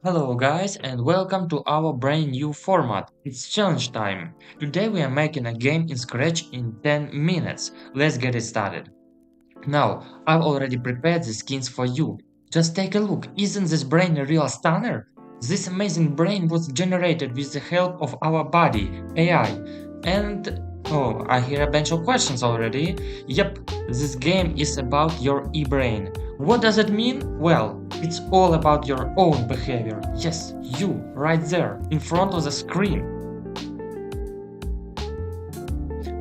Hello guys and welcome to our brand new format. It's challenge time. Today we are making a game in Scratch in 10 minutes. Let's get it started. Now, I've already prepared the skins for you. Just take a look, isn't this brain a real stunner? This amazing brain was generated with the help of our body, AI. And oh, I hear a bunch of questions already. Yep, this game is about your e-brain. What does it mean? Well, it's all about your own behavior. Yes, you, right there, in front of the screen.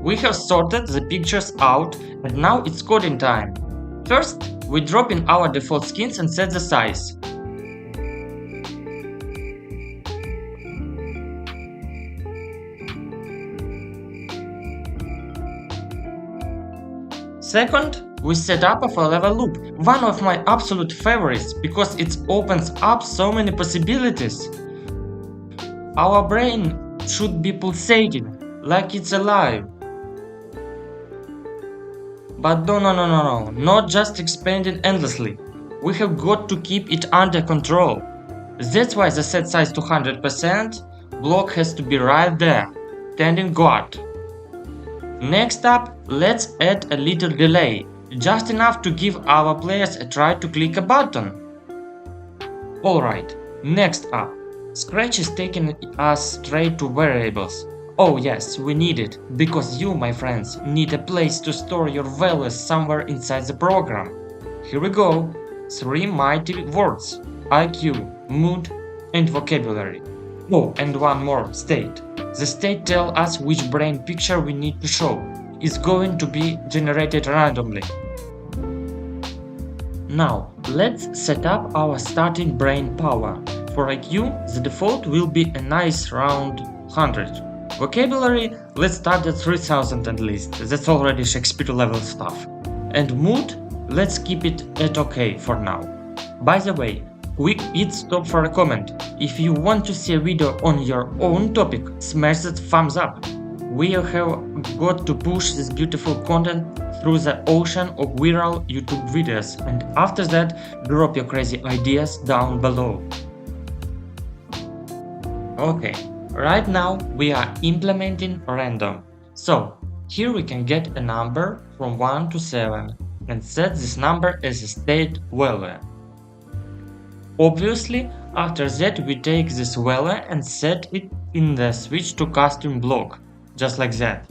We have sorted the pictures out and now it's coding time. First, we drop in our default skins and set the size. Second, we set up a forever loop, one of my absolute favorites because it opens up so many possibilities. Our brain should be pulsating, like it's alive. But no, not just expanding endlessly. We have got to keep it under control. That's why the set size to 100% block has to be right there, standing guard. Next up, let's add a little delay, just enough to give our players a try to click a button. Alright, next up, Scratch is taking us straight to variables. Oh yes, we need it, because you, my friends, need a place to store your values somewhere inside the program. Here we go, 3 mighty words: IQ, mood, and vocabulary. Oh, and one more, state. The state tells us which brain picture we need to show. It's going to be generated randomly. Now, let's set up our starting brain power. For IQ, the default will be a nice round 100. Vocabulary, let's start at 3000 at least, that's already Shakespeare level stuff. And mood, let's keep it at OK for now. By the way, quick pit stop for a comment. If you want to see a video on your own topic, smash that thumbs up. We have got to push this beautiful content through the ocean of viral YouTube videos, and after that, drop your crazy ideas down below. Okay, right now we are implementing random. So, here we can get a number from 1 to 7 and set this number as a state value. Obviously, after that we take this value and set it in the switch to custom block, just like that.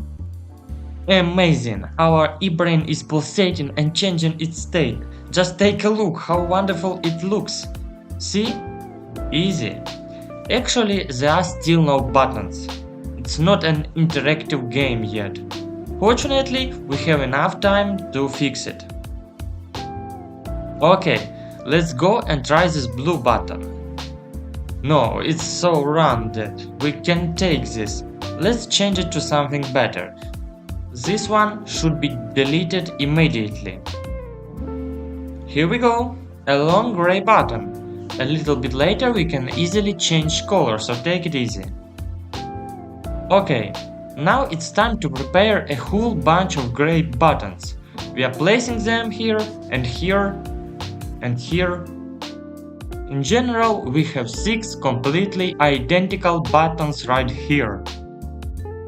Amazing! Our e-brain is pulsating and changing its state. Just take a look how wonderful it looks. See? Easy. Actually, there are still no buttons. It's not an interactive game yet. Fortunately, we have enough time to fix it. Okay, let's go and try this blue button. No, it's so rounded. We can take this. Let's change it to something better. This one should be deleted immediately. Here we go, a long gray button. A little bit later we can easily change color, so take it easy. Okay, now it's time to prepare a whole bunch of gray buttons. We are placing them here and here and here. In general, we have 6 completely identical buttons right here.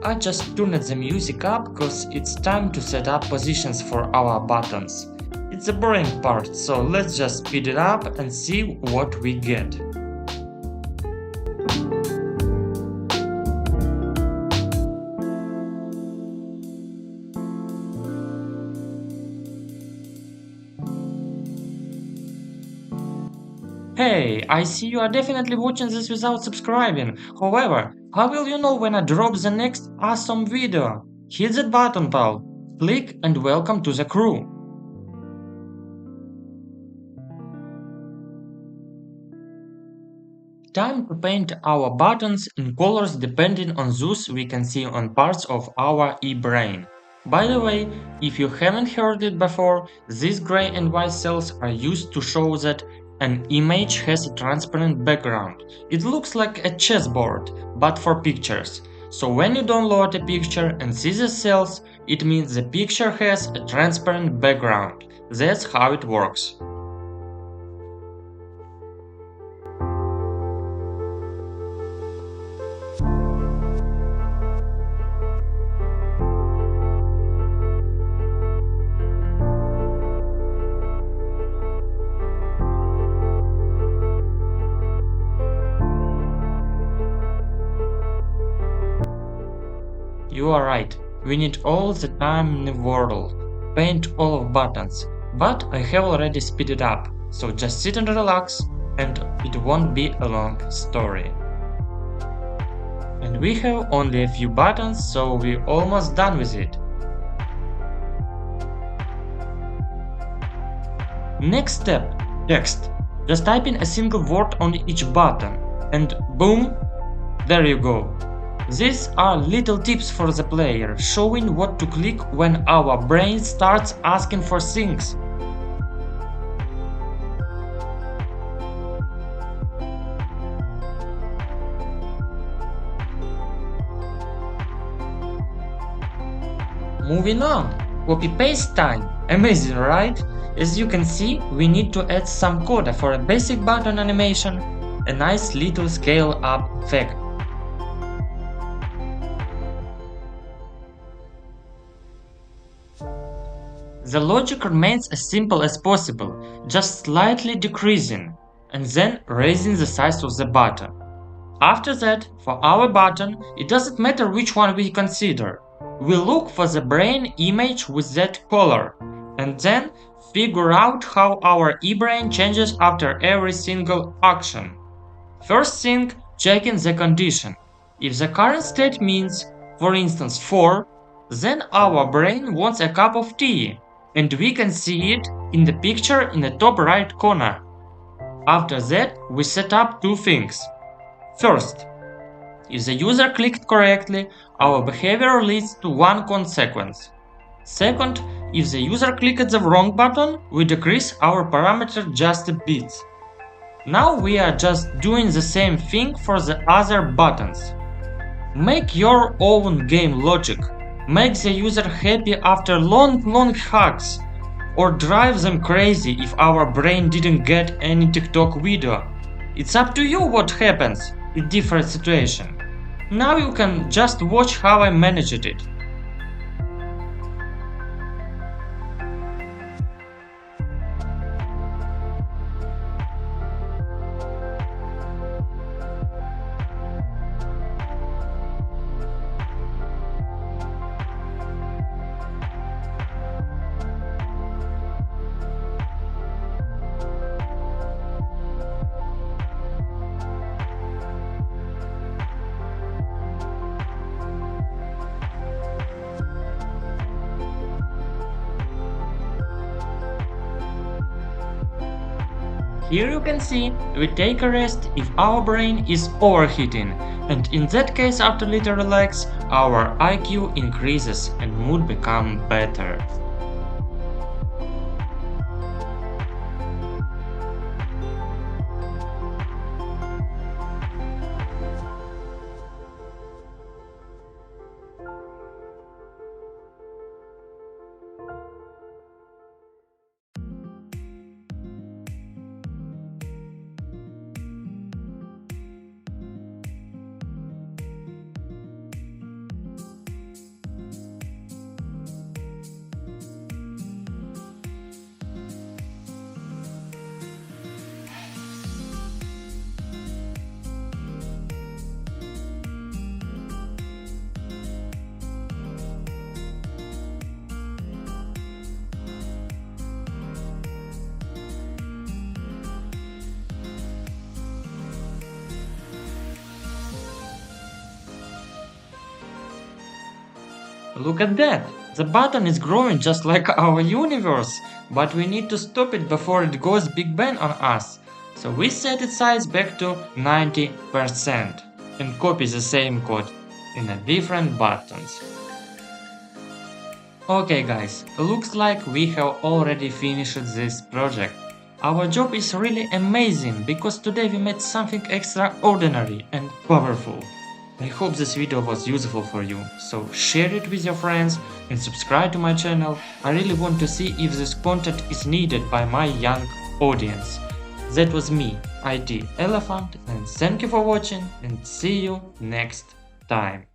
I just tuned the music up cause it's time to set up positions for our buttons. It's the boring part, so let's just speed it up and see what we get. Hey, I see you are definitely watching this without subscribing. However, how will you know when I drop the next awesome video? Hit that button, pal. Click and welcome to the crew. Time to paint our buttons in colors depending on those we can see on parts of our e-brain. By the way, if you haven't heard it before, these gray and white cells are used to show that an image has a transparent background. It looks like a chessboard, but for pictures. So when you download a picture and see the cells, it means the picture has a transparent background. That's how it works. you are right. We need all the time in the world. Paint all of buttons. But I have already speeded up, so just sit and relax, and it won't be a long story. And we have only a few buttons, so we're almost done with it. Next step, text. Just type in a single word on each button, and boom, there you go. These are little tips for the player, showing what to click when our brain starts asking for things. Moving on, copy-paste time. Amazing, right? As you can see, we need to add some code for a basic button animation, a nice little scale-up effect. The logic remains as simple as possible, just slightly decreasing, and then raising the size of the button. After that, for our button, it doesn't matter which one we consider. We look for the brain image with that color, and then figure out how our e-brain changes after every single action. First thing, checking the condition. If the current state means, for instance, 4, then our brain wants a cup of tea, and we can see it in the picture in the top right corner. After that, we set up two things. First, if the user clicked correctly, our behavior leads to one consequence. Second, if the user clicked the wrong button, we decrease our parameter just a bit. Now we are just doing the same thing for the other buttons. Make your own game logic. Make the user happy after long hacks, or drive them crazy if our brain didn't get any TikTok video. It's up to you what happens in different situations. Now you can just watch how I managed it. Here you can see we take a rest if our brain is overheating, and in that case after little relax, our IQ increases and mood becomes better. Look at that! The button is growing just like our universe, but we need to stop it before it goes Big Bang on us. So we set its size back to 90% and copy the same code in a different buttons. Okay guys, looks like we have already finished this project. Our job is really amazing because today we made something extraordinary and powerful. I hope this video was useful for you, so share it with your friends and subscribe to my channel. I really want to see if this content is needed by my young audience. That was me, IT Elephant, and thank you for watching and see you next time.